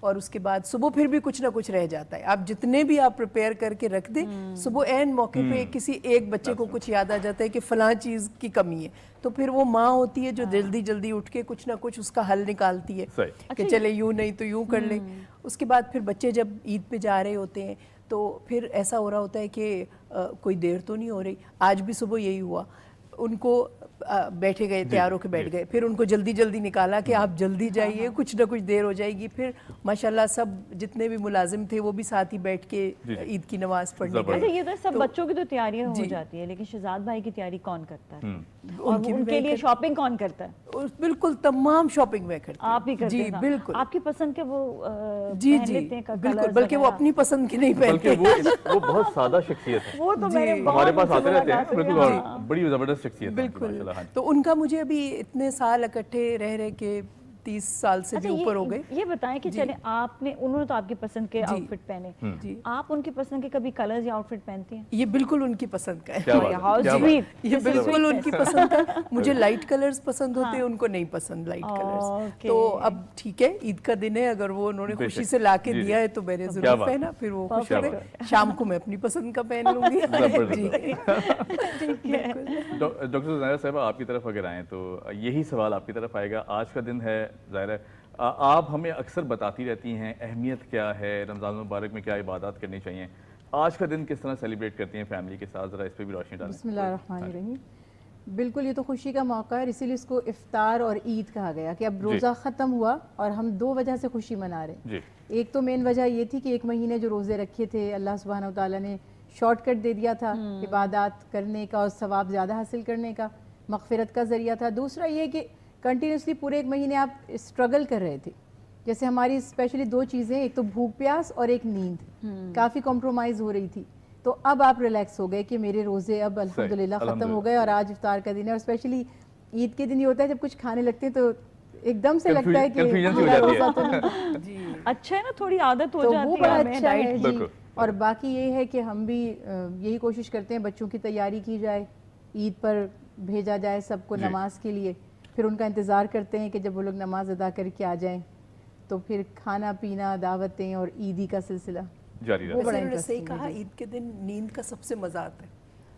اور اس کے بعد صبح پھر بھی کچھ نہ کچھ رہ جاتا ہے. آپ جتنے بھی آپ پریپیئر کر کے رکھ دیں, صبح عین موقع پہ کسی ایک بچے کو کچھ یاد آ جاتا ہے کہ فلاں چیز کی کمی ہے, تو پھر وہ ماں ہوتی ہے جو جلدی جلدی اٹھ کے کچھ نہ کچھ اس کا حل نکالتی ہے کہ چلے یوں نہیں تو یوں کر لیں. اس کے بعد پھر بچے جب عید پہ جا رہے ہوتے ہیں تو پھر ایسا ہو رہا ہوتا ہے کہ کوئی دیر تو نہیں ہو رہی. آج بھی صبح یہی ہوا, ان کو بیٹھے گئے, تیار ہو کے بیٹھ گئے, پھر ان کو جلدی جلدی نکالا کہ آپ جلدی جائیے, کچھ نہ کچھ دیر ہو جائے گی. پھر ماشاءاللہ سب جتنے بھی ملازم تھے وہ بھی ساتھ ہی بیٹھ کے عید کی نماز پڑھنے گئے. یہ تو سب بچوں کی تو تیاریاں ہو جاتی ہے, لیکن شہزاد بھائی کی تیاری کون کرتا ہے, اور ان کے لیے شاپنگ کون کرتا ہے؟ بالکل تمام شاپنگ میں کرتے ہیں. آپ ہی کرتے ہیں؟ جی بالکل. آپ کی پسند کے وہ جی جی بالکل, بلکہ وہ اپنی پسند کے نہیں پہنتے. وہ بہت سادہ شخصیت ہے, وہ تو میں نے ہمارے پاس آتے رہتے ہیں, بالکل بڑی زبردست شخصیت ہے. بالکل. تو ان کا مجھے ابھی اتنے سال اکٹھے رہ رہے کے 30 سال سے بھی اوپر ہو گئے. یہ بتائیں کہ چلیں آپ نے, انہوں نے تو آپ کی پسند کے آؤٹ فٹ پہنے, آپ ان کی پسند کے کبھی کلرز یا آؤٹ فٹ پہنتی ہیں؟ یہ بالکل ان کی پسند کا ہے, یہ بالکل ان کی پسند کا. مجھے لائٹ کلرز پسند ہوتے ہیں, ان کو نہیں پسند لائٹ کلرز. تو اب ٹھیک ہے, عید کا دن ہے, اگر وہ انہوں نے خوشی سے لا کے دیا ہے تو میں نے ضرور پہنا, پھر وہ خوش ہو گئے. شام کو میں اپنی پسند کا پہن لوں گی. ڈاکٹر زنیرہ صاحبہ, آپ کی طرف اگر آئیں تو یہی سوال آپ کی طرف آئے گا. آج کا دن ہے, ظاہر ہے آپ ہمیں اکثر بتاتی رہتی ہیں اہمیت کیا ہے, رمضان المبارک میں کیا عبادات کرنی چاہیے. آج کا دن کس طرح سیلیبریٹ کرتی ہیں فیملی کے ساتھ, ذرا اس پہ بھی روشنی ڈالیں. بسم اللہ الرحمن الرحیم. بالکل, یہ تو خوشی کا موقع ہے, اسی لیے اس کو افطار اور عید کہا گیا کہ اب روزہ ختم ہوا اور ہم 2 وجہ سے خوشی منا رہے ہیں. ایک تو مین وجہ یہ تھی کہ 1 مہینے جو روزے رکھے تھے اللہ سبحانہ وتعالیٰ نے شارٹ کٹ دے دیا تھا عبادات کرنے کا اور ثواب زیادہ حاصل کرنے کا, مغفرت کا ذریعہ تھا. دوسرا یہ کہ کنٹینیوسلی پورے 1 مہینے آپ اسٹرگل کر رہے تھے. جیسے ہماری اسپیشلی 2 چیزیں, ایک تو بھوک پیاس اور ایک نیند, کافی کمپرومائز ہو رہی تھی. تو اب آپ ریلیکس ہو گئے کہ میرے روزے اب الحمدللہ ختم ہو گئے اور آج افطار کا دن ہے. اور اسپیشلی عید کے دن یہ ہوتا ہے جب کچھ کھانے لگتے ہیں تو ایک دم سے لگتا ہے کہ روزہ تو نہیں. اچھا ہے نا, تھوڑی عادت ہو جاتی ہے. وہ بڑا اچھا ہے جی. اور باقی یہ ہے کہ ہم بھی یہی کوشش کرتے ہیں بچوں کی تیاری کی جائے, عید پر بھیجا جائے سب کو نماز کے لیے, پھر ان کا انتظار کرتے ہیں کہ جب وہ لوگ نماز ادا کر کے آ جائیں تو پھر کھانا پینا, دعوتیں اور عیدی کا سلسلہ جاری رہتا ہے. انہوں نے صحیح کہا, عید کے دن نیند کا سب سے مزہ آتا ہے,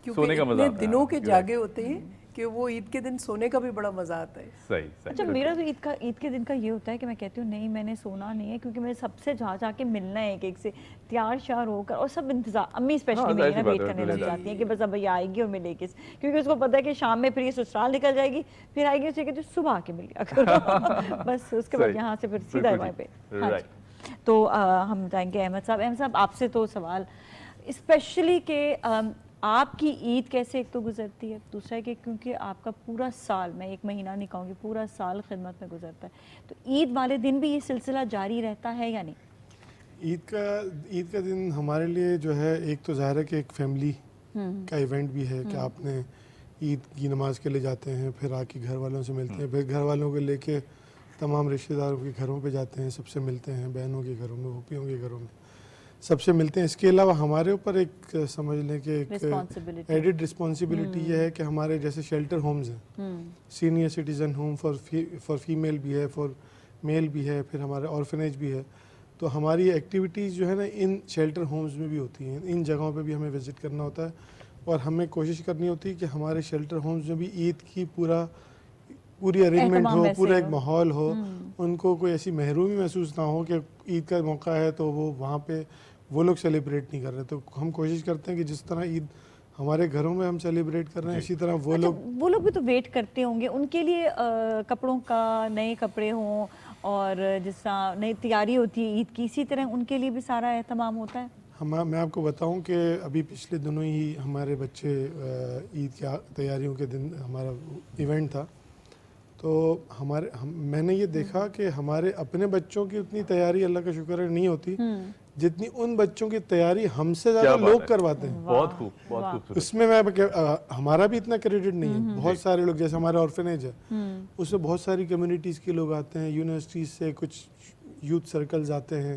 کیونکہ اتنے دنوں کے جاگے ہوتے ہیں کہ وہ عید کے دن سونے کا بھی بڑا مزہ آتا ہے. صحیح. اچھا, میرا تو عید کے دن کا یہ ہوتا ہے کہ میں کہتی ہوں نہیں میں نے سونا نہیں ہے, کیونکہ میں سب سے جا کے ملنا ہے, ایک سے تیار شیار ہو کر, اور سب انتظار, امی اسپیشلی میری نا ویٹ کرنے لگ جاتی ہیں کہ بس اب یہ آئے گی اور ملے گی, کیونکہ اس کو پتہ ہے کہ شام میں پھر یہ سسرال نکل جائے گی, پھر آئے گی, اسے کہتی ہوں صبح آ کے مل گیا کرو, بس اس کے بعد یہاں سے پھر سیدھا وہاں پہ. تو ہم جائیں گے احمد صاحب, آپ سے تو سوال اسپیشلی کہ آپ کی عید کیسے ایک تو گزرتی ہے, دوسرا ہے کہ کیونکہ آپ کا پورا سال, میں 1 مہینہ نہیں کہوں گی, پورا سال خدمت میں گزرتا ہے, تو عید والے دن بھی یہ سلسلہ جاری رہتا ہے یا نہیں؟ عید کا دن ہمارے لیے جو ہے ایک تو ظاہر ہے کہ ایک فیملی کا ایونٹ بھی ہے کہ آپ نے عید کی نماز کے لیے جاتے ہیں, پھر آ کے گھر والوں سے ملتے ہیں, پھر گھر والوں کو لے کے تمام رشتہ داروں کے گھروں پہ جاتے ہیں, سب سے ملتے ہیں, بہنوں کے گھروں میں, پھوپھیوں کے گھروں میں, سب سے ملتے ہیں. اس کے علاوہ ہمارے اوپر ایک سمجھ لیں کہ ایک ایڈڈ رسپانسبلٹی یہ ہے کہ ہمارے جیسے شیلٹر ہومز ہیں, senior citizen home for female بھی ہے, فار میل بھی ہے, پھر ہمارے آرفنیج بھی ہے. تو ہماری ایکٹیویٹیز جو ہے نا ان شیلٹر ہومز میں بھی ہوتی ہیں, ان جگہوں پہ بھی ہمیں وزٹ کرنا ہوتا ہے, اور ہمیں کوشش کرنی ہوتی ہے کہ ہمارے شیلٹر ہومز میں بھی عید کی پوری ارینجمنٹ ہو, پورا ایک ماحول ہو, ان کو کوئی ایسی محرومی محسوس نہ ہو کہ عید کا موقع ہے تو وہ وہاں پہ وہ لوگ سیلیبریٹ نہیں کر رہے. تو ہم کوشش کرتے ہیں کہ جس طرح عید ہمارے گھروں میں ہم سیلیبریٹ کر رہے ہیں, اسی طرح وہ لوگ بھی تو ویٹ کرتے ہوں گے, ان کے لیے کپڑوں کا, نئے کپڑے ہوں, اور جس طرح نئی تیاری ہوتی ہے عید کی, اسی طرح ان کے لیے بھی سارا اہتمام ہوتا ہے. میں آپ کو بتاؤں کہ ابھی پچھلے دنوں ہی ہمارے بچے عید کی تیاریوں کے دن ہمارا ایونٹ تھا, تو میں نے یہ دیکھا کہ ہمارے اپنے بچوں کی اتنی تیاری اللہ کا شکر ہے نہیں ہوتی جتنی ان بچوں کی تیاری ہم سے زیادہ لوگ کرواتے ہیں. بہت خوب. اس میں ہمارا بھی اتنا کریڈٹ نہیں ہے. بہت سارے لوگ, جیسے ہمارا آرفنیج ہے, اس میں بہت ساری کمیونٹیز کے لوگ آتے ہیں, یونیورسٹیز سے کچھ یوتھ سرکلز آتے ہیں,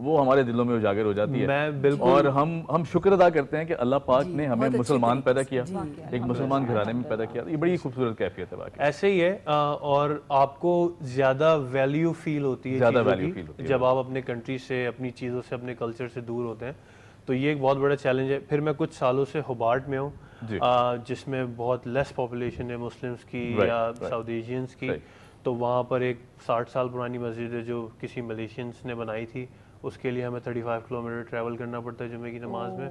وہ ہمارے دلوں میں اجاگر ہو جاتی ہے اور ہم شکر ادا کرتے ہیں کہ اللہ پاک نے ہمیں مسلمان پیدا کیا, ایک مسلمان گھرانے میں پیدا کیا. یہ بڑی خوبصورت کیفیت ہے باقی. ایسے ہی ہے اور آپ کو زیادہ ویلیو فیل ہوتی ہے جب آپ اپنے کنٹری سے, اپنی چیزوں سے, اپنے کلچر سے دور ہوتے ہیں. تو یہ ایک بہت بڑا چیلنج ہے. پھر میں کچھ سالوں سے ہوبارٹ میں ہوں جس میں بہت لیس پاپولیشن ہے مسلمس کی یا ساؤتھ ایشینس کی. تو وہاں پر ایک 60 سال پرانی مسجد ہے جو کسی ملیشینس نے بنائی تھی. اس کے لیے ہمیں 35 کلومیٹر ٹریول کرنا پڑتا ہے جمعے کی نماز میں.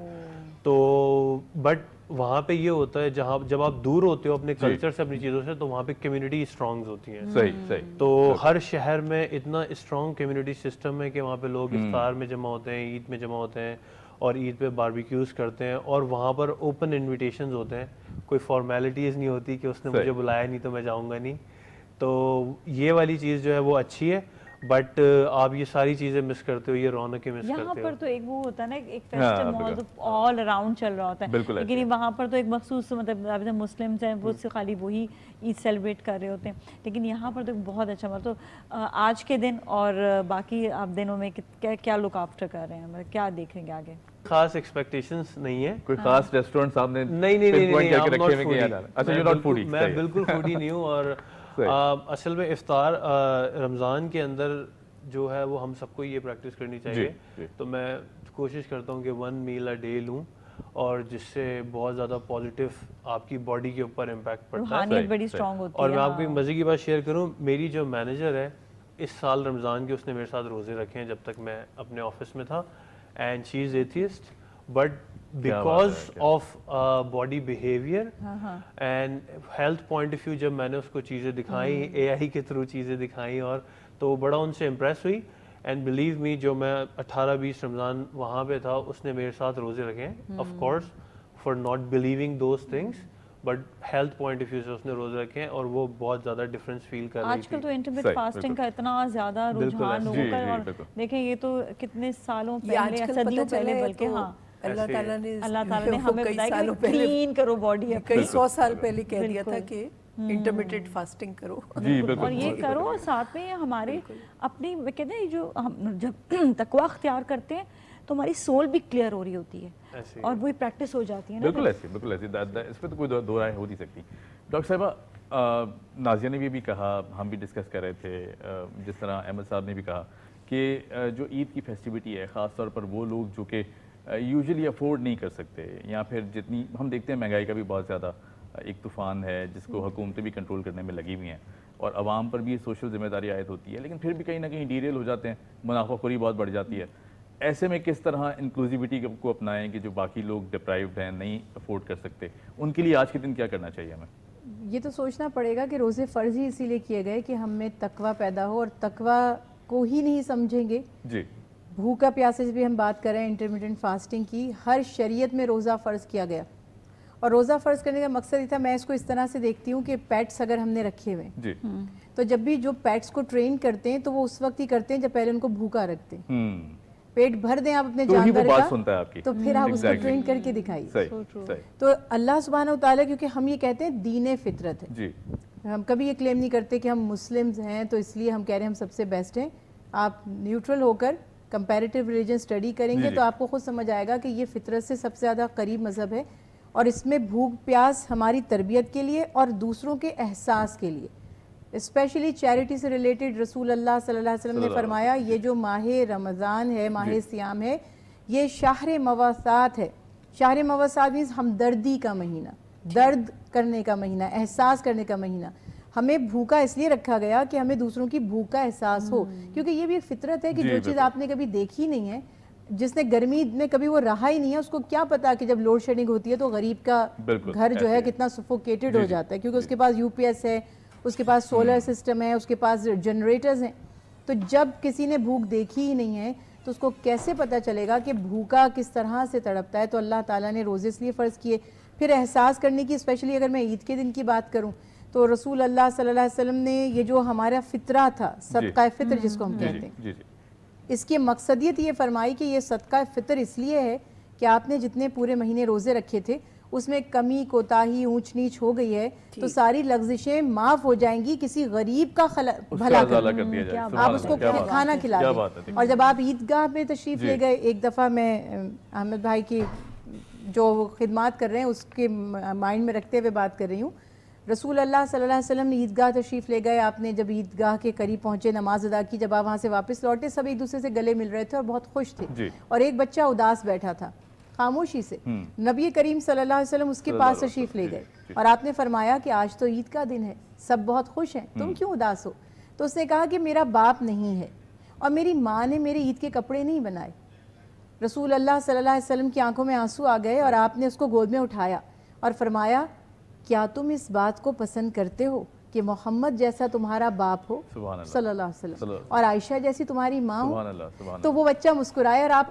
تو بٹ وہاں پہ یہ ہوتا ہے جب آپ دور ہوتے ہو اپنے کلچر سے, اپنی چیزوں سے, تو وہاں پہ کمیونٹی اسٹرانگ ہوتی ہیں. صحیح. تو ہر شہر میں اتنا اسٹرانگ کمیونٹی سسٹم ہے کہ وہاں پہ لوگ افطار میں جمع ہوتے ہیں, عید میں جمع ہوتے ہیں اور عید پہ باربیکیوز کرتے ہیں. اور وہاں پر اوپن انویٹیشنز ہوتے ہیں, کوئی فارمیلٹیز نہیں ہوتی کہ اس نے مجھے بلایا نہیں تو میں جاؤں گا نہیں. تو یہ والی چیز جو ہے وہ اچھی ہے. بٹ آپ یہ ساری چیزیں مس کرتے ہو, یہ رونقیں مس کرتے ہو. یہاں پر تو ایک وہ ہوتا ہے نا, ایک فیسٹیو ماحول آل اراؤنڈ چل رہا ہوتا ہے, لیکن وہاں پر تو ایک مخصوص مطلب مسلمس ہیں وہ خالی وہی عید سیلیبریٹ کر رہے ہوتے ہیں. لیکن یہاں پر تو بہت اچھا مطلب آج کے دن اور باقی آپ دنوں میں کیا لک آفٹر کر رہے ہیں, مطلب کیا دیکھیں گے آگے؟ خاص ایکسپیکٹیشنز نہیں ہے. کوئی خاص ریسٹورنٹ آپ نے نہیں میں بالکل فوڈی نہیں ہوں. اور اصل میں افطار رمضان کے اندر جو ہے وہ ہم سب کو یہ پریکٹس کرنی چاہیے. تو میں کوشش کرتا ہوں کہ 1 meal a day لوں, اور جس سے بہت زیادہ پازیٹیو آپ کی باڈی کے اوپر امپیکٹ پڑتا ہے. روحانیت بڑی اسٹرانگ ہوتی ہے. اور میں آپ کو ایک مزے کی بات شیئر کروں, میری جو مینیجر ہے اس سال رمضان کے, اس نے میرے ساتھ روزے رکھے ہیں جب تک میں اپنے آفس میں تھا. And she is atheist, but because of body behaviour and health point of view جب میں نے اس کو چیزیں دکھائیں, اے آئی کے تھرو چیزیں دکھائیں, اور تو بڑا ان سے امپریس ہوئی. اینڈ بلیو می, جو میں 18-20 رمضان وہاں پہ تھا اس نے میرے ساتھ روزے رکھے ہیں. Of course for not believing those things, but health point of view سے اس نے روزے رکھے ہیں اور وہ بہت زیادہ ڈفرینس فیل کر رہی تھی. آج کل تو انٹرمیٹ فاسٹنگ کا اتنا زیادہ رجحان لوگوں کا, اور دیکھیں یہ تو کتنے سالوں پہلے, صدیوں پہلے, بلکہ ہاں اللہ تعالیٰ نے ہمیں بتایا کہ کلین کرو باڈی, کئی 100 سال پہلے کہہ دیا تھا کہ انٹرمیٹڈ فاسٹنگ کرو, اور یہ کرو. اور ساتھ میں ہمارے اپنی کہتے ہیں جو ہم جب تقویٰ اختیار کرتے ہیں تو ہماری سول بھی کلیئر ہو رہی ہوتی ہے اور وہی پریکٹس ہو جاتی ہے. بالکل ایسی, اس پہ تو کوئی دو رائے ہو نہیں سکتی. ڈاکٹر صاحبہ, نازیہ نے بھی کہا, ہم بھی ڈسکس کر رہے تھے, جس طرح احمد صاحب نے بھی کہا کہ جو عید کی فیسٹیوٹی ہے, خاص طور پر وہ لوگ جو کہ یوزلی افورڈ نہیں کر سکتے, یا پھر جتنی ہم دیکھتے ہیں مہنگائی کا بھی بہت زیادہ ایک طوفان ہے جس کو حکومتیں بھی کنٹرول کرنے میں لگی ہوئی ہیں, اور عوام پر بھی سوشل ذمہ داری عائد ہوتی ہے, لیکن پھر بھی کہیں نہ کہیں ڈیریل ہو جاتے ہیں, منافع خوری بہت بڑھ جاتی ہے. ایسے میں کس طرح انکلوزیوٹی کو اپنائیں کہ جو باقی لوگ ڈپرائیوڈ ہیں, نہیں افورڈ کر سکتے, ان کے لیے آج کے دن کیا کرنا چاہیے ہمیں؟ یہ تو سوچنا پڑے گا کہ روزے فرض ہی اسی لیے کیے گئے کہ ہم میں تقویٰ پیدا ہو, اور تقویٰ کو ہی نہیں سمجھیں گے. جی, بھوکا پیاسے سے بھی ہم بات کر رہے ہیں انٹرمیڈنٹ فاسٹنگ کی, ہر شریعت میں روزہ فرض کیا گیا, اور روزہ فرض کرنے کا مقصد یہ تھا, میں اس کو اس طرح سے دیکھتی ہوں کہ پیٹس اگر ہم نے رکھے ہوئے جی, تو جب بھی جو پیٹس کو ٹرین کرتے ہیں تو وہ اس وقت ہی کرتے ہیں جب پہلے ان کو بھوکا رکھتے ہیں. پیٹ بھر دیں آپ اپنے جانور کا تو پھر آپ اس کو ٹرین کر کے دکھائیے. تو اللہ سبحانہ و تعالیٰ, کیونکہ ہم یہ کہتے ہیں دین فطرت ہے, ہم کبھی یہ کلیم نہیں کرتے کہ ہم مسلمز ہیں تو اس لیے ہم کہہ رہے ہیں ہم سب سے بیسٹ ہیں. آپ نیوٹرل ہو کر کمپیریٹیو ریلیجن اسٹڈی کریں گے تو آپ کو خود سمجھ آئے گا کہ یہ فطرت سے سب سے زیادہ قریب مذہب ہے, اور اس میں بھوک پیاس ہماری تربیت کے لیے اور دوسروں کے احساس کے لیے, اسپیشلی چیریٹی سے ریلیٹڈ, رسول اللہ صلی اللہ علیہ وسلم نے فرمایا یہ جو ماہ رمضان ہے, ماہ سیام ہے, یہ شہر مواسات ہے. شہر مواسات مینس ہمدردی کا مہینہ, درد کرنے کا مہینہ, احساس کرنے کا مہینہ. ہمیں بھوکا اس لیے رکھا گیا کہ ہمیں دوسروں کی بھوک کا احساس ہو, کیونکہ یہ بھی ایک فطرت ہے کہ جو چیز آپ نے کبھی دیکھی نہیں ہے, جس نے گرمی میں کبھی وہ رہا ہی نہیں ہے, اس کو کیا پتا کہ جب لوڈ شیڈنگ ہوتی ہے تو غریب کا گھر جو ہے کتنا سفوکیٹڈ ہو جاتا ہے, کیونکہ اس کے پاس یو پی ایس ہے, اس کے پاس سولر سسٹم ہے, اس کے پاس جنریٹرز ہیں. تو جب کسی نے بھوک دیکھی ہی نہیں ہے تو اس کو کیسے پتہ چلے گا کہ بھوکا کس طرح سے تڑپتا ہے. تو اللہ تعالیٰ نے روزے اس لیے فرض کیے. پھر احساس کرنے کی, اسپیشلی اگر میں عید کے دن کی بات کروں تو رسول اللہ صلی اللہ علیہ وسلم نے یہ جو ہمارا فطرہ تھا, صدقہ فطر جس کو ہم کہتے ہیں, اس کی مقصدیت یہ فرمائی کہ یہ صدقہ فطر اس لیے ہے کہ آپ نے جتنے پورے مہینے روزے رکھے تھے اس میں کمی کوتاہی اونچ نیچ ہو گئی ہے تو ساری لغزشیں معاف ہو جائیں گی. کسی غریب کا بھلا کر دیا جائے, آپ اس کو کھانا کھلا دیں. اور جب آپ عیدگاہ میں تشریف لے گئے, ایک دفعہ میں احمد بھائی کی جو خدمات کر رہے ہیں اس کے مائنڈ میں رکھتے ہوئے بات کر رہی ہوں, رسول اللہ صلی اللہ علیہ وسلم نے عیدگاہ تشریف لے گئے, آپ نے جب عیدگاہ کے قریب پہنچے, نماز ادا کی, جب آپ وہاں سے واپس لوٹے سب ایک دوسرے سے گلے مل رہے تھے اور بہت خوش تھے, اور ایک بچہ اداس بیٹھا تھا خاموشی سے. نبی کریم صلی اللہ علیہ وسلم اس کے پاس تشریف لے گئے اور آپ نے فرمایا کہ آج تو عید کا دن ہے, سب بہت خوش ہیں, تم کیوں اداس ہو؟ تو اس نے کہا کہ میرا باپ نہیں ہے اور میری ماں نے میرے عید کے کپڑے نہیں بنائے. رسول اللہ صلی اللہ علیہ وسلم کی آنکھوں میں آنسو آ گئے اور آپ نے اس کو گود میں اٹھایا اور فرمایا کیا تم اس بات کو پسند کرتے ہو کہ محمد جیسا تمہارا باپ ہو صلی اللہ علیہ وسلم اور عائشہ جیسی تمہاری ماں ہو؟ تو وہ بچہ مسکرایا اور آپ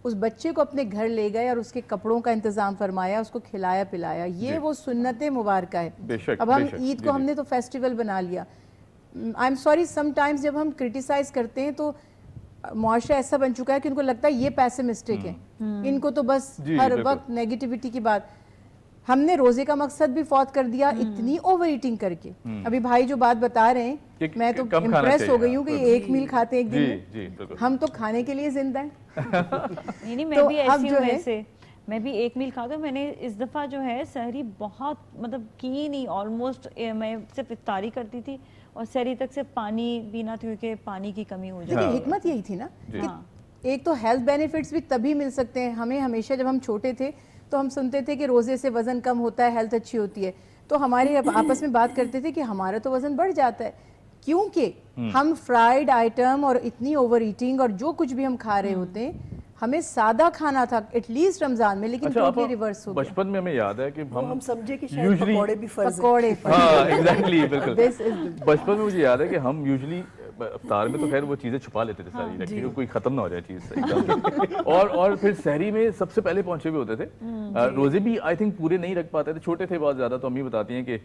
اس بچے کو اپنے گھر لے گئے اور اس کے کپڑوں کا انتظام فرمایا, اس کو کھلایا پلایا. یہ وہ سنت مبارکہ ہے. اب ہم عید کو ہم نے تو فیسٹیول بنا لیا. I am sorry some times جب ہم کرٹیسائز کرتے ہیں تو معاشرہ ایسا بن چکا ہے کہ ان کو لگتا ہے یہ پیسمسٹک ہیں, ان کو تو بس ہر وقت نیگیٹیوٹی کی بات. ہم نے روزے کا مقصد بھی فوت کر دیا اتنی اوور ایٹنگ کر کے. ابھی بھائی جو بات بتا رہے ہیں میں تو امپریس ہو گئی ہوں کہ یہ ایک میل کھاتے ایک دن میں, ہم تو کھانے کے لیے زندہ ہیں. نہیں میں بھی ایسی ہوں ویسے, میں بھی ایک میل کھاتا ہوں. میں نے اس دفعہ جو ہے سحری بہت مطلب کی نہیں, آلموسٹ میں صرف افطاری کرتی تھی اور سحری تک صرف پانی پینا تھی کیونکہ پانی کی کمی ہو جاتی. لیکن حکمت یہی تھی نا کہ ایک تو ہیلتھ بینیفٹس بھی تبھی مل سکتے ہیں. ہمیں ہمیشہ جب ہم چھوٹے تھے تو ہم سنتے تھے کہ روزے سے وزن کم ہوتا ہے, ہیلتھ اچھی ہوتی ہے, تو ہمارے آپس میں بات کرتے تھے کہ ہمارا تو وزن بڑھ جاتا ہے کیونکہ ہم فرائیڈ آئٹم اور اتنی اوور ایٹنگ اور جو کچھ بھی ہم کھا رہے ہوتے ہیں, ہمیں سادہ کھانا تھا ایٹ لیسٹ رمضان میں, لیکن ٹوٹلی ریورس ہو گیا. بچپن میں ہمیں یاد ہے کہ ہم سمجھے کہ شاید پکوڑے بھی فرض ہیں. پکوڑے ہاں ایگزیکٹلی بالکل. بچپن میں مجھے یاد ہے کہ ہم یوزلی افطار میں تو خیر وہ چیزیں چھپا لیتے تھے ساری رکھ کے, کوئی ختم نہ ہو جائے چیز. اور پھر سحری میں سب سے پہلے پہنچے ہوئے ہوتے تھے. روزے بھی آئی تھنک پورے نہیں رکھ پاتے تھے, چھوٹے تھے بہت زیادہ, تو امی بتاتی ہیں کہ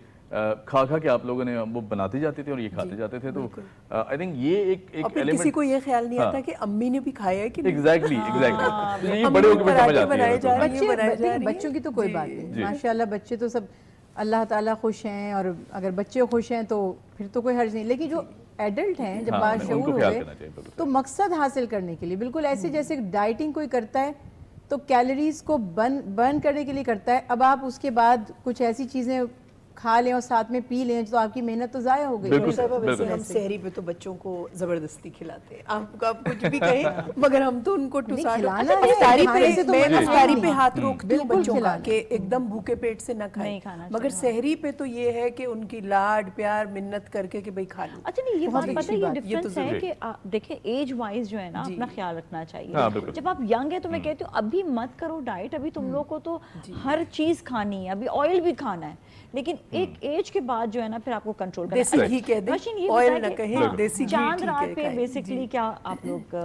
کھا کھا کے آپ لوگوں نے وہ بناتے جاتے تھے اور یہ کھاتے جاتے تھے. تو آئی تھنک یہ ایک ایلیمنٹ, کسی کو یہ خیال نہیں آتا کہ امی نے بھی کھایا ہے کہ ایگزیکٹلی یہ بڑے ہو کے سمجھ آتی ہے. بچوں کی تو کوئی بات نہیں, ماشاءاللہ بچے تو سب اللہ تعالیٰ خوش ہیں, اور اگر بچے خوش ہیں تو پھر تو کوئی حرج نہیں. لیکن جو ایڈلٹ ہیں جب باشعور ہو گئے تو مقصد حاصل کرنے کے لیے بالکل ایسے جیسے ڈائٹنگ کوئی کرتا ہے تو کیلوریز کو برن کرنے کے لیے کرتا ہے, اب آپ اس کے بعد کچھ ایسی چیزیں کھا لیں اور ساتھ میں پی لیں تو آپ کی محنت تو ضائع ہو گئی. ویسے ہم سحری پہ تو بچوں کو زبردستی کھلاتے ہیں, آپ کچھ بھی کہیں مگر ہم تو ان کو افطاری پہ ہاتھ روکتے ہیں بچوں کا کہ ایک دم بھوکے پیٹ سے نہ کھائیں, مگر سحری پہ تو یہ ہے کہ ان کی لاڈ پیار منت کر کے کہ بھائی کھا لو. اچھا نہیں, یہ بات پتہ ہے یہ ڈفرینس ہے کہ دیکھیں ایج وائز جو ہے نا اپنا خیال رکھنا چاہیے. جب آپ ینگ ہیں تو میں کہتی ہوں ابھی مت کرو ڈائٹ, ابھی تم لوگ کو تو ہر چیز کھانی ہے, ابھی آئل بھی کھانا ہے, لیکن ایک ایج کے بعد جو ہے نا پھر آپ کو کنٹرول کرنا ہے. دیسی گھی کہہ دیں, آئل نہ کہیں, دیسی گھی. چاند رات پہ بیسکلی کیا آپ لوگ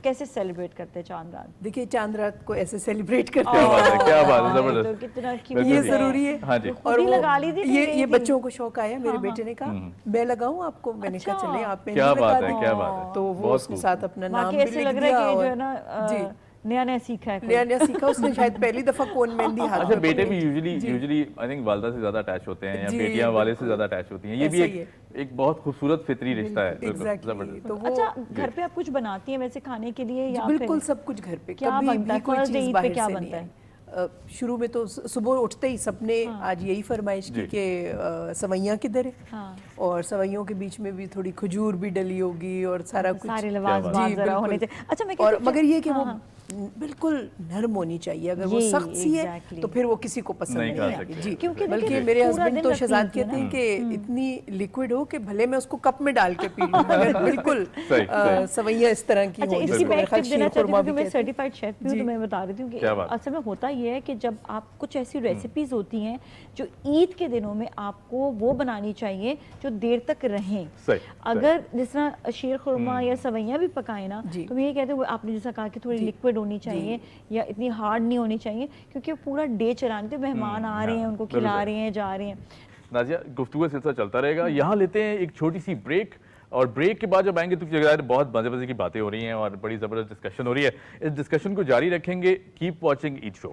کیسے سیلیبریٹ کرتے ہیں چاند رات؟ دیکھیے چاند رات کو ایسے سیلیبریٹ کرتے ہیں, کیا بات ہے, زبردست, کتنا یہ ضروری ہے. اور لگا لی تھی یہ بچوں کو شوق آیا, میرے بیٹے نے کہا میں لگاؤں آپ کو, میں نے کہا چلیں آپ میں کیا بات ہے, کیا بات ہے. تو وہ اس کے ساتھ اپنا نام بھی ایسے لگ رہا ہے کہ جو ہے نا نیا نیا سیکھا ہے, نیا نیا سیکھا اس نے, شاید پہلی دفعہ کون مہندی ہاتھ. اچھا بیٹے بھی یوزلی آئی تھنک والدہ سے زیادہ اٹیچ ہوتے ہیں یا بیٹیاں والے سے زیادہ اٹیچ ہوتی ہیں, یہ بھی ایک بہت خوبصورت فطری رشتہ ہے. اچھا گھر پہ آپ کچھ بناتی ہیں ویسے کھانے کے لیے یا بالکل سب کچھ گھر پہ, کیا بنتا ہے فرسٹ ڈے عید پہ کیا بنتا ہے؟ شروع میں تو صبح اٹھتے ہی سب نے آج یہی فرمائش کی کہ سوئیاں کدھر ہے, اور سوئیوں کے بیچ میں بھی تھوڑی کھجور بھی ڈلی ہوگی اور سارا کچھ, سارے لوازمات ذرا ہونے چاہیے. اچھا میں اور مگر یہ کہ وہ بالکل نرم ہونی چاہیے, اگر وہ سخت سی ہے تو پھر وہ کسی کو پسند نہیں آتی. جی بلکہ میرے ہسبینڈ تو شہزاد کہتے ہیں کہ اتنی لیکوڈ ہو کہ بھلے میں اس کو کپ میں ڈال کے پی لوں, مگر بالکل سوئیاں اس طرح کی ہوں جس کو میرے خیال شیر خورما بھی کہتے ہیں. میں سرٹیفائڈ شیف بھی ہوں تو میں بتا رہی ہوں کہ اصل میں ہوتا یہ ہے کہ جب آپ کچھ ایسی ریسیپیز ہوتی ہیں جو عید کے دنوں میں آپ کو وہ بنانی چاہیے جو دیر تک رہیں. اگر جس طرح شیر خورما یا سوئیاں بھی پکائیں نا تو میں یہ کہتے ہیں آپ نے جیسا کہا کہ تھوڑی لیکوڈ ہونی چاہیے یا اتنی ہارڈ نہیں ہونی چاہیے, کیونکہ پورا ڈے چلانے تھے, مہمان آ رہے ہیں, ان کو کھلا رہے ہیں, جا رہے ہیں. نازیہ گفتگو کا سلسلہ چلتا رہے گا, یہاں لیتے ہیں ایک چھوٹی سی بریک, اور بریک کے بعد جب آئیں گے تو بہت مزے کی باتیں ہو رہی ہیں اور بڑی زبردست ڈسکشن ہو رہی ہے. اس ڈسکشن کو جاری رکھیں گے. Keep watching at show.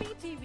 PTV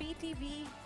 PTV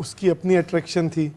اس کی اپنی اٹریکشن تھی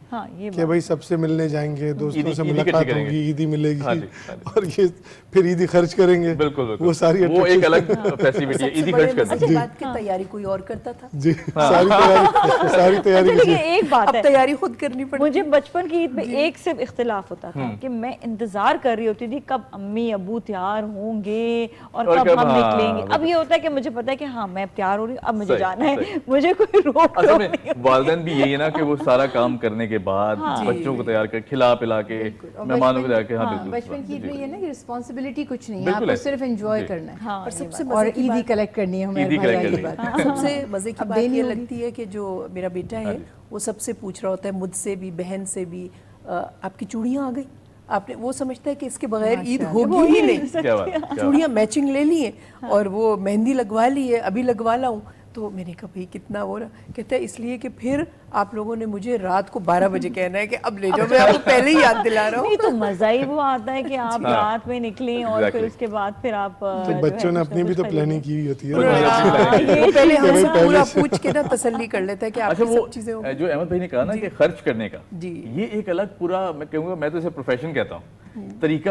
کہ بھائی سب سے ملنے جائیں گے, دوستوں سے ملاقات ہوگی, عیدی ملے گی, اور یہ پھر عیدی خرچ کریں گے. بالکل وہ ساری وہ ایک الگ فیسٹیوٹی ہے, عیدی خرچ کرنا. بات کی تیاری کوئی اور کرتا تھا جی, ساری تیاری. لیکن ایک بات ہے, تیاری خود کرنی پڑتی. مجھے بچپن کی عید میں ایک صرف اختلاف ہوتا تھا کہ میں انتظار کر رہی ہوتی تھی کب امی ابو تیار ہوں گے اور کب ہم نکلیں گے. اب یہ ہوتا ہے کہ مجھے پتا ہے کہ ہاں میں تیار ہو رہی ہوں, اب مجھے جانا ہے, مجھے کوئی روک اصل میں والدین بھی یہی ہے نا کہ وہ سارا کام کرنے کے بعد بچوں کو تیار کر کھلا پلا کے مہمانوں کو جا کے. ہاں بالکل, بچپن کی عید میں یہ نا کہ رسپانسبلٹی کچھ نہیں ہے, آپ کو صرف انجوائے کرنا ہے اور سب سے اور عیدی کلیکٹ کرنی ہے ہمارے بھائی. سب سے مزے کی بات یہ لگتی ہے کہ جو میرا بیٹا ہے وہ سب سے پوچھ رہا ہوتا ہے, مجھ سے بھی, بہن سے بھی, آپ کی چوڑیاں آ گئی, آپ نے, وہ سمجھتا ہے کہ اس کے بغیر عید ہوگی ہی نہیں. چوڑیاں میچنگ لے لی ہیں اور وہ مہندی لگوا لی ہے, ابھی لگوا لاؤں. تو میں نے کہا بھائی کتنا ہو رہا, کہتا ہے اس لیے کہ پھر آپ لوگوں نے مجھے رات کو 12 بجے کہنا ہے کہ اب لے جاؤ, میں آپ کو پہلے ہی یاد دلا رہا ہوں. نہیں تو مزہ ہی وہ آتا ہے کہ آپ رات میں نکلیں اور پھر اس کے بعد پھر آپ بچوں نے اپنی بھی تو پلاننگ کی ہوئی ہوتی ہے, پہلے ہم سے پورا پوچھ کے نا تسلی کر لیتا ہے کہ آپ کی سب چیزیں. جو احمد بھائی نے کہا نا کہ خرچ کرنے کا, یہ ایک الگ پورا, میں کہوں گا, میں تو اسے پروفیشن کہتا ہوں, طریقہ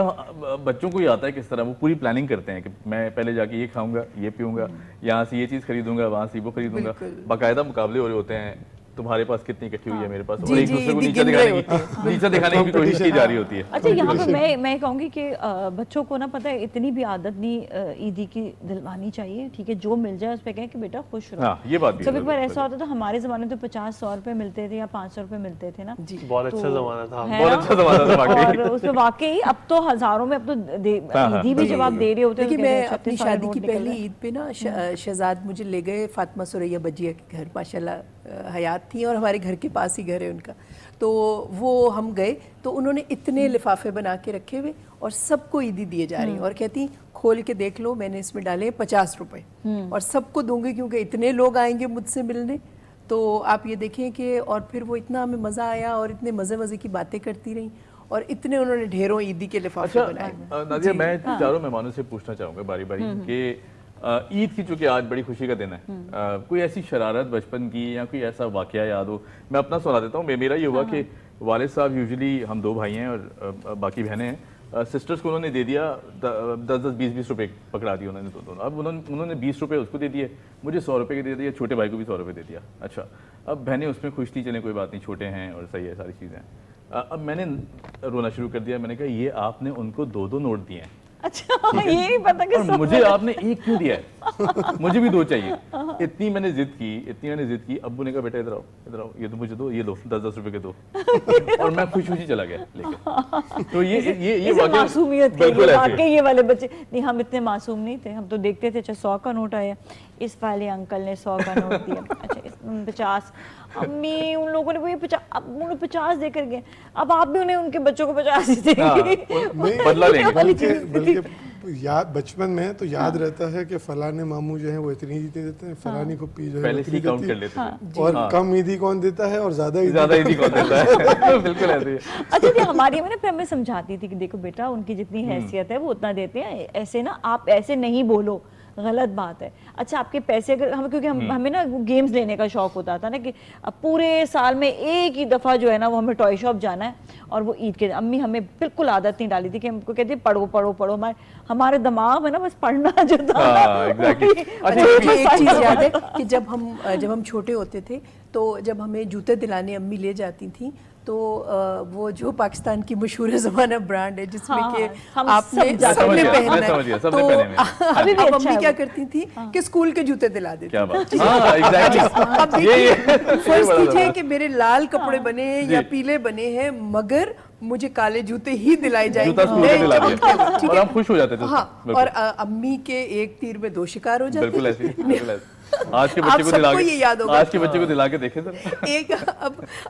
بچوں کو ہی آتا ہے کس طرح وہ پوری پلاننگ کرتے ہیں کہ میں پہلے جا کے یہ کھاؤں گا, یہ پیوں گا, یہاں سے یہ چیز خریدوں گا, وہاں سے وہ خریدوں گا. باقاعدہ مقابلے ہو رہے ہوتے ہیں, تمہارے پاس کتنی اکٹھی ہوئی ہے, میرے پاس, اور ایک دوسرے کو نیچے دکھانے کی کوشش کی جا رہی ہوتی ہے. اچھا یہاں پہ میں کہوں گی کہ بچوں کو نا پتہ ہے اتنی بھی عادت نہیں عیدی کی دلوانی چاہیے, ٹھیک ہے, جو مل جائے اس پہ کہیں کہ بیٹا خوش رہو. یہ بات بھی سب ایک بار ایسا ہوتا تھا ہمارے زمانے تو 50-100 روپے ملتے تھے یا 500 روپے ملتے تھے نا, بہت اچھا زمانہ تھا, بہت اچھا زمانہ تھا واقعی. اور اس میں واقعی اب تو ہزاروں میں, اب تو عیدی بھی جب آپ دے رہے ہوتے ہیں. دیکھیے میں اپنی شادی کی پہلی عید پہ نا شہزاد مجھے لے گئے فاطمہ سریا بجیا کے گھر, ماشاءاللہ حیات تھیں اور ہمارے گھر کے پاس ہی گھر ہے ان کا. تو وہ ہم گئے تو انہوں نے اتنے لفافے بنا کے رکھے ہوئے اور سب کو عیدی دیے جا رہی ہیں, اور کہتی کھول کے دیکھ لو, میں نے اس میں ڈالے 50 روپے اور سب کو دوں گی کیونکہ اتنے لوگ آئیں گے مجھ سے ملنے. تو آپ یہ دیکھیں کہ, اور پھر وہ اتنا ہمیں مزہ آیا اور اتنے مزے کی باتیں کرتی رہیں, اور اتنے انہوں نے ڈھیروں عیدی کے لفافے بنائے. نازیہ میں چاروں مہمانوں سے پوچھنا چاہوں گا باری باری کہ عید کی چونکہ آج بڑی خوشی کا دن ہے, کوئی ایسی شرارت بچپن کی یا کوئی ایسا واقعہ یاد ہو؟ میں اپنا سنا دیتا ہوں. میرا یہ ہوا کہ والد صاحب, یوزلی ہم 2 بھائی ہیں اور باقی بہنیں ہیں, سسٹرز کو انہوں نے دے دیا 10-20 روپے پکڑا دیا انہوں نے دونوں. اب انہوں نے 20 روپے اس کو دے دیے, مجھے 100 روپے کے دے دیا, چھوٹے بھائی کو بھی 100 روپے دے دیا. اچھا, اب بہنیں اس میں خوش تھی, چلیں کوئی بات نہیں, چھوٹے ہیں اور صحیح ہے ساری چیزیں. اب میں نے رونا شروع کر دیا, میں نے کہا یہ آپ نے ان کو 2 نوٹ دیے ہیں. اچھا, یہ نہیں پتا کہ مجھے آپ نے 1 کیوں دیا ہے, مجھے بھی 2 چاہیے. اتنی میں نے ضد کی, ابو نے کہا بیٹا ادھر آؤ, یہ تو مجھے دو, یہ 10 روپے کے دو, اور میں خوشی چلا گیا لے کے. تو یہ معصومیت واقعی یہ والے بچے نہیں, ہم اتنے معصوم نہیں تھے, ہم تو دیکھتے تھے اچھا 100 کا نوٹ آیا, اس والے انکل نے 100 کا نوٹ دیا, اچھا 50, امی ان لوگوں نے 50 دے کر گئے, اب آپ بھی انہیں ان کے بچوں کو 50 دیں گے, بدلہ لیں گے. بلکہ یاد بچپن میں تو یاد رہتا ہے کہ فلاں ماموں جو ہیں وہ اتنی عیدی دیتے ہیں, فلانی پھپھی جو ہے پہلے سے کاؤنٹ کر لیتے ہیں, اور کم عیدی کون دیتا ہے اور زیادہ عیدی کون دیتا ہے. بالکل ایسے ہی. اچھا کہ ہماری میں نا پھر ہمیں سمجھاتی تھی کہ دیکھو بیٹا ان کی جتنی حیثیت ہے وہ اتنا دیتے ہیں, ایسے نا آپ ایسے نہیں بولو, غلط بات ہے. اچھا آپ کے پیسے اگر ہم, کیونکہ ہمیں نا گیمز لینے کا شوق ہوتا تھا نا کہ اب پورے سال میں ایک ہی دفعہ جو ہے نا وہ ہمیں ٹوائے شاپ جانا ہے, اور وہ عید کے امی ہمیں بالکل عادت نہیں ڈالی تھی کہ ہم کو کہتے پڑھو, ہمارے دماغ میں نا بس پڑھنا جو تھا. ایک چیز یاد ہے کہ جب ہم چھوٹے ہوتے تھے تو جب ہمیں جوتے دلانے امی لے جاتی تھیں تو وہ جو پاکستان کی مشہور زمانہ برانڈ ہے جس میں کہ آپ نے سب نے پہننا ہے, تو اب امی کیا کرتی تھی کہ اسکول کے جوتے دلا دیتی. اب دیکھیے فرض کیجیے کہ میرے لال کپڑے بنے ہیں یا پیلے بنے ہیں, مگر مجھے کالے جوتے ہی دلائے جائیں گے, اور ہم خوش ہو جاتے تھے. ہاں, اور امی کے ایک تیر میں 2 شکار ہو جاتے. بالکل ایسے. آج کے بچے کو دلا کے دیکھیں ایک,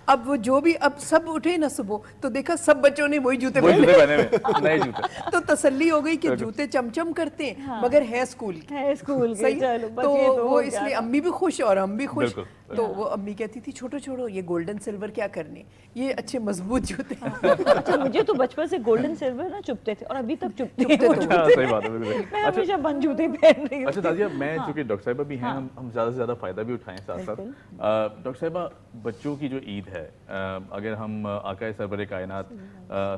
اب وہ جو بھی, اب سب اٹھے نا صبح تو دیکھا سب بچوں نے وہی جوتے پہنے نئے جوتے, تو تسلی ہو گئی کہ جوتے چمچم کرتے ہیں مگر ہے اسکول کے, صحیح, تو وہ اس لیے امی بھی خوش اور ہم بھی خوش. تو وہ امی کہتی تھی چھوٹو چھوڑو یہ گولڈن سلور کیا کرنے, یہ اچھے مضبوط جوتے. اچھا مجھے تو بچپن سے گولڈن سلور نا چپتے تھے اور ابھی تک چپتے ہیں. صحیح بات ہے. میں ہمیشہ بند جوتے پہن رہی ہوں. اچھا تازیہ, میں چونکہ ڈاکٹر صاحبہ بھی ہیں, ہم زیادہ سے زیادہ فائدہ بھی اٹھائیں ساتھ ساتھ. ڈاکٹر صاحبہ بچوں کی جو عید ہے, اگر ہم آقائے سرور کائنات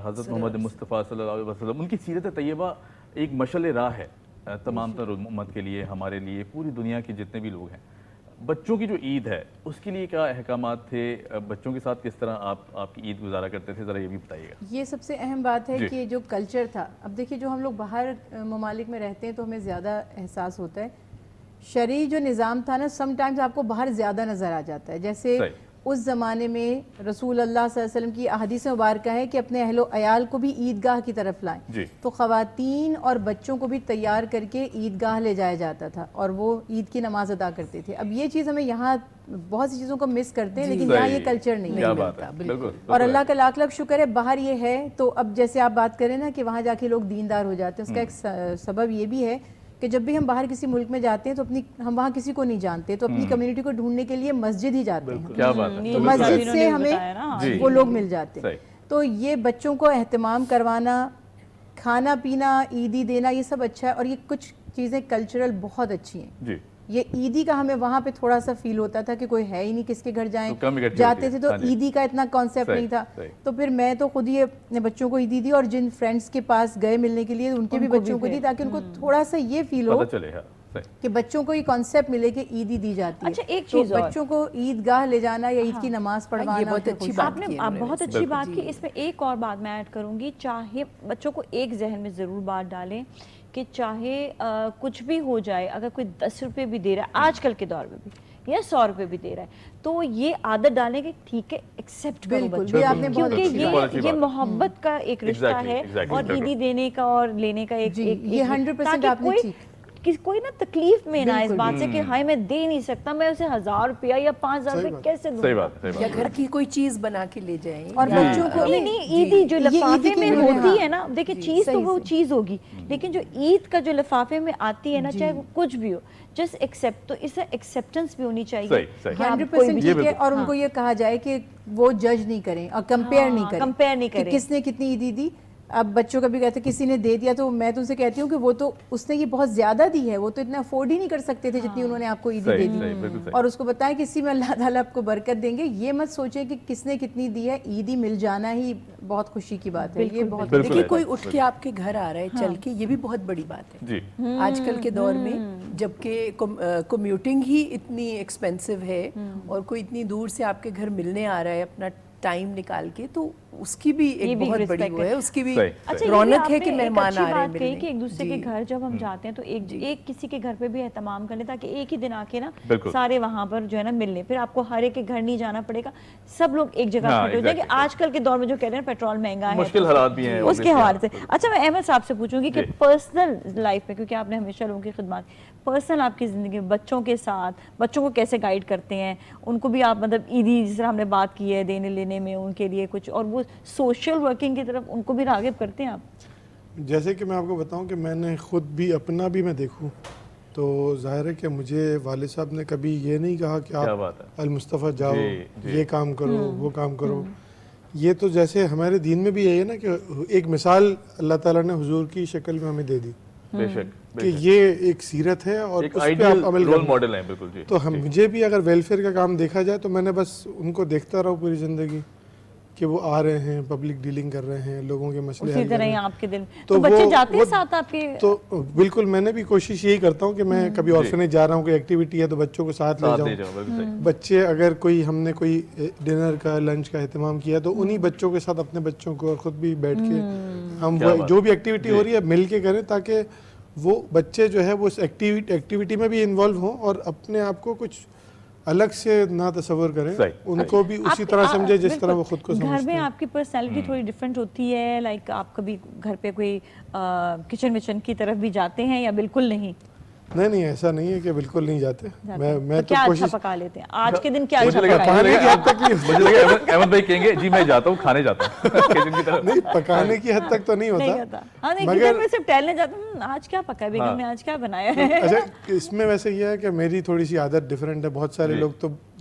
حضرت محمد مصطفیٰ صلی اللہ علیہ وسلم, ان کی سیرت طیبہ ایک مشعل راہ ہے تمام تر امت کے لیے, ہمارے لیے, پوری دنیا کے جتنے بھی لوگ ہیں. بچوں کی جو عید ہے اس کے لیے کیا احکامات تھے, بچوں کے ساتھ کس طرح آپ کی عید گزارا کرتے تھے, ذرا یہ بھی بتائیے گا. یہ سب سے اہم بات ہے کہ جو کلچر تھا, اب دیکھیے جو ہم لوگ باہر ممالک میں رہتے ہیں تو ہمیں زیادہ احساس ہوتا ہے. شرعی جو نظام تھا نا سم ٹائمز آپ کو باہر زیادہ نظر آ جاتا ہے. جیسے اس زمانے میں رسول اللہ صلی اللہ علیہ وسلم کی احادیث مبارکہ ہے کہ اپنے اہل و عیال کو بھی عیدگاہ کی طرف لائیں. تو خواتین اور بچوں کو بھی تیار کر کے عیدگاہ لے جایا جاتا تھا اور وہ عید کی نماز ادا کرتے تھے. اب یہ چیز ہمیں یہاں بہت سی چیزوں کو مس کرتے ہیں لیکن یہاں یہ کلچر نہیں ہے. اور اللہ کا لاکھ لاکھ شکر ہے باہر یہ ہے. تو اب جیسے آپ بات کریں نا کہ وہاں جا کے لوگ دیندار ہو جاتے ہیں, اس کا ایک سبب یہ بھی ہے کہ جب بھی ہم باہر کسی ملک میں جاتے ہیں تو ہم وہاں کسی کو نہیں جانتے, تو اپنی کمیونٹی کو ڈھونڈنے کے لیے مسجد ہی جاتے ہیں. تو مسجد سے ہمیں وہ لوگ مل جاتے ہیں. تو یہ بچوں کو اہتمام کروانا, کھانا پینا, عیدی دینا, یہ سب اچھا ہے. اور یہ کچھ چیزیں کلچرل بہت اچھی ہیں. یہ عیدی کا ہمیں وہاں پہ تھوڑا سا فیل ہوتا تھا کہ کوئی ہے ہی نہیں, کس کے گھر جائیں, جاتے تھے تو عیدی کا اتنا کانسیپٹ نہیں تھا. تو پھر میں تو خود ہی اپنے بچوں کو عیدی دی, اور جن فرینڈس کے پاس گئے ملنے کے لیے ان کے بھی بچوں کو دی, تاکہ ان کو تھوڑا سا یہ فیل ہو کہ بچوں کو یہ کانسیپٹ ملے کہ عیدی دی جاتی ہے. اچھا ایک چیز, بچوں کو عیدگاہ لے جانا یا عید کی نماز پڑھوانا بہت اچھی بات کی. آپ بہت اچھی بات کی. اس میں ایک اور بات میں ایڈ کروں گی, چاہے بچوں کو ایک ذہن میں ضرور بات ڈالیں کہ چاہے کچھ بھی ہو جائے, اگر کوئی 10 روپے بھی دے رہا ہے آج کل کے دور میں بھی, یا 100 روپے بھی دے رہا ہے, تو یہ عادت ڈالیں کہ ٹھیک ہے ایکسیپٹ کرو بچوں, کیونکہ یہ محبت کا ایک رشتہ ہے, اور عیدی دینے کا اور لینے کا ایک, یہ 100% آپ نے کوئی نا تکلیف میں نہ اس بات سے کہ ہائی میں دے نہیں سکتا, میں اسے 1000 روپیہ یا 5000 روپے کیسے دوں گا, یا گھر کی کوئی چیز بنا کے لے جائیں. اور بچوں کو نہیں, عیدی جو لفافے میں ہوتی ہے نا, دیکھیں چیز تو وہ چیز ہوگی, لیکن جو عید کا جو لفافے میں آتی ہے نا, چاہے وہ کچھ بھی ہو, جسٹ ایکسیپٹ, تو اس سے ایکسیپٹنس بھی ہونی چاہیے 100% ٹھیک ہے. اور ان کو یہ کہا جائے کہ وہ جج نہیں کریں اور کمپیئر نہیں کریں کس نے کتنی عیدی دی. اب بچوں کا بھی کہتے ہیں کسی نے دے دیا, تو میں تو ان سے کہتی ہوں کہ وہ تو اس نے یہ بہت زیادہ دی ہے, وہ تو اتنا افورڈ ہی نہیں کر سکتے تھے جتنی انہوں نے آپ کو عیدی دے دی. اور اس کو بتائیں کہ اسی میں اللہ تعالیٰ آپ کو برکت دیں گے. یہ مت سوچیں کہ کس نے کتنی دی ہے, عیدی مل جانا ہی بہت خوشی کی بات ہے. یہ بہت دیکھیے کوئی اٹھ کے آپ کے گھر آ رہا ہے چل کے, یہ بھی بہت بڑی بات ہے آج کل کے دور میں, جبکہ کمیوٹنگ ہی اتنی ایکسپینسو ہے, اور کوئی اتنی دور سے آپ کے گھر ملنے آ رہا ہے اپنا ٹائم نکال کے, تو اس کی بھی ایک بہت بڑی وہ ہے, اس کی بھی رونق ہے کہ مہمان آ رہے ہیں ملنے. کہ ایک دوسرے کے گھر جب ہم جاتے ہیں تو ایک کسی کے گھر پہ بھی اہتمام کریں, تاکہ ایک ہی دن آ کے نا سارے وہاں پر جو ہے نا ملنے, پھر آپ کو ہر ایک کے گھر نہیں جانا پڑے گا, سب لوگ ایک جگہ اکٹھے ہو جائیں گے. آج کل کے دور میں جو کہہ رہے ہیں پیٹرول مہنگا ہے, مشکل حالات بھی ہیں اس کے حوالے سے. اچھا میں احمد صاحب سے پوچھوں گی کہ پرسنل لائف میں, کیونکہ آپ نے ہمیشہ لوگوں کی خدمات, پرسنل آپ کی زندگی میں بچوں کے ساتھ, بچوں کو کیسے گائیڈ کرتے ہیں, ان کو بھی آپ مطلب عیدی جس طرح ہم نے بات کی ہے دینے لینے میں ان کے لیے کچھ, اور وہ سوشل ورکنگ کی طرف ان کو بھی راغب کرتے ہیں آپ؟ جیسے کہ میں آپ کو بتاؤں کہ میں نے خود بھی اپنا بھی میں دیکھوں تو ظاہر ہے کہ مجھے والد صاحب نے کبھی یہ نہیں کہا کہ آپ المصطفیٰ جاؤ یہ کام کرو وہ کام کرو. یہ تو جیسے ہمارے دین میں بھی یہی ہے نا کہ ایک مثال اللہ تعالیٰ نے حضور کی شکل میں ہمیں دے دی کہ یہ ایک سیرت ہے اور اس پہ آپ عمل کریں. تو مجھے بھی اگر ویلفیئر کا کام دیکھا جائے تو میں نے بس ان کو دیکھتا رہا پوری زندگی کہ وہ آ رہے ہیں, پبلک ڈیلنگ کر رہے ہیں, لوگوں کے مسئلے حل کر رہے ہیں. آپ کے دل تو بچے جاتے ہیں ساتھ آپ کے؟ تو بالکل میں نے بھی کوشش یہی کرتا ہوں کہ میں کبھی آرفنیج جا رہا ہوں, کوئی ایکٹیویٹی ہے تو بچوں کو ساتھ لے جاؤں. بچے اگر کوئی ہم نے کوئی ڈنر کا لنچ کا اہتمام کیا تو انہی بچوں کے ساتھ اپنے بچوں کو اور خود بھی بیٹھ کے ہم جو بھی ایکٹیویٹی ہو رہی ہے مل کے کریں, تاکہ وہ بچے جو ہے وہ اس ایکٹیویٹی میں بھی انوالو ہوں اور اپنے آپ کو کچھ الگ سے نہ تصور کریں, ان کو بھی اسی طرح سمجھے جس طرح وہ خود کو سمجھتے ہیں. گھر میں آپ کی پرسنالٹی تھوڑی ڈیفرنٹ ہوتی ہے, لائک آپ کبھی گھر پہ کوئی کچن وچن کی طرف بھی جاتے ہیں یا بالکل نہیں؟ نہیں ایسا نہیں ہے کہ بالکل نہیں جاتے. میں تو کیا کوشش اچھا پکا لیتے ہیں آج کے دن, کیا اچھا پکانے کی حد تک مجھے لگا احمد بھائی کہیں گے جی میں جاتا ہوں کھانے جاتا ہوں, نہیں پکانے کی حد تک تو نہیں ہوتا. ہاں نہیں, کچن میں صرف ٹہلنے جاتا ہوں, آج کیا پکا ہے بیگم نے, آج کیا بنایا ہے. اچھا اس میں ویسے یہ ہے کہ میری تھوڑی سی عادت ڈیفرنٹ ہے. بہت سارے لوگ تو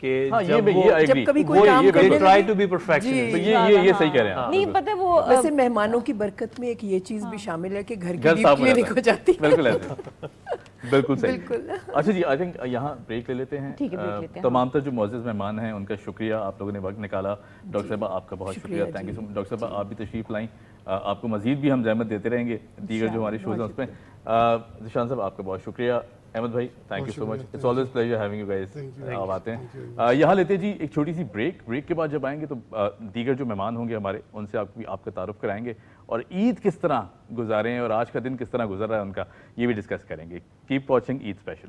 کہ جب کبھی کوئی کام کرنے ٹرائی ٹو بی پرفیکشنسٹ. یہ صحیح کہہ رہے ہیں. نہیں پتہ وہ ویسے مہمانوں کی برکت میں ایک یہ چیز بھی شامل ہے کہ گھر کی ڈیپ کلیننگ ہو جاتی ہے. بالکل ایسا, بالکل صحیح. اچھا جی, آئی تھنک یہاں بریک لے لیتے ہیں. تمام تر جو معزز مہمان ہیں ان کا شکریہ, آپ لوگوں نے وقت نکالا. ڈاکٹر صاحبہ آپ کا بہت شکریہ, thank you so much. Doctor صاحبہ آپ بھی تشریف لائیں, آپ کو مزید بھی ہم زحمت دیتے رہیں گے دیگر جو ہمارے شوز ہیں اس پہ. ذیشان صاحب آپ کا بہت شکریہ. احمد بھائی thank you so much, it's always pleasure having you guys. آپ آتے ہیں. یہاں لیتے جی ایک چھوٹی سی بریک کے بعد جب آئیں گے تو دیگر جو مہمان ہوں گے ہمارے ان سے آپ کا تعارف کرائیں گے اور عید کس طرح گزاریں اور آج کا دن کس طرح گزر رہا ہے ان کا, یہ بھی ڈسکس کریں گے. کیپ واچنگ عید اسپیشل.